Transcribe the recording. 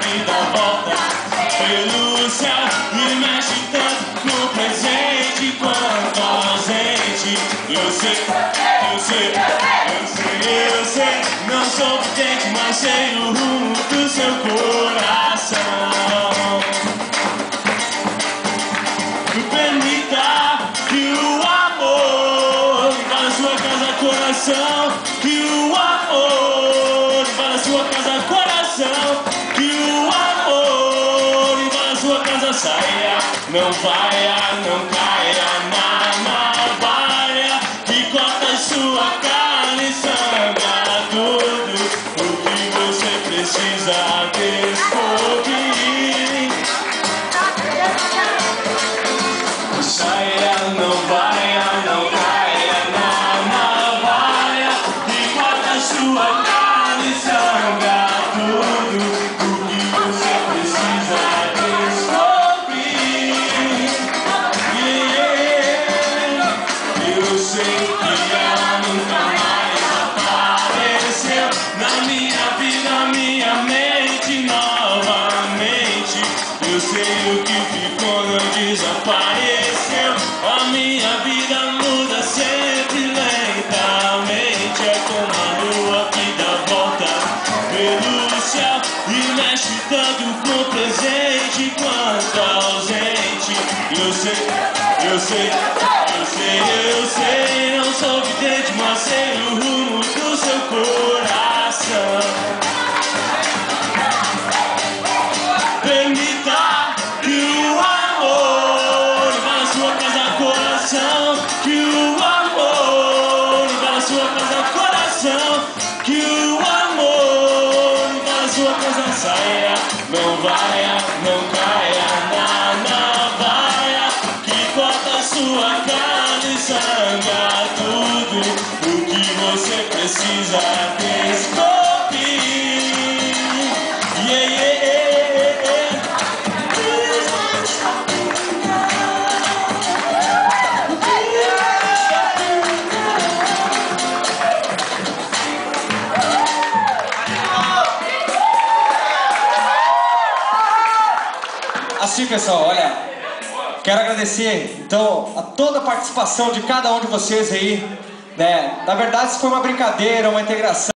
que dá volta pelo céu e mexe tanto no presente quanto ausente. Eu sei, não sou vidente, mas sei o rumo do seu coração. Permita que o amor vá na sua casa, coração. Que o amor vá na sua casa, coração. Que o amor vá na sua casa, saia. Não vaia, não caia na navalha que corta sua carne e sangra tudo o que você precisa descobrir. Saia, não vaia, não caia na navalha que corta sua carne e sangra tudo o que você precisa descobrir. Eu sei que ela nunca mais apareceu na minha vida, na minha mente novamente. Eu sei o que ficou, não desapareceu. A minha vida muda sempre lentamente. É como a lua que dá volta pelo céu e mexe tanto com o presente quanto ausente. Eu sei, não sou vidente, mas sei o rumo do seu coração. Permita que o amor vá na sua casa, coração. Que o amor vá na sua casa, coração. Que o amor vá na sua casa, saia. Não vaia, não caia na navalha que corta sua carne e sangra tudo o que você precisa descobrir. Assim, pessoal, olha, quero agradecer então a toda a participação de cada um de vocês aí, né? Na verdade, isso foi uma brincadeira, uma integração.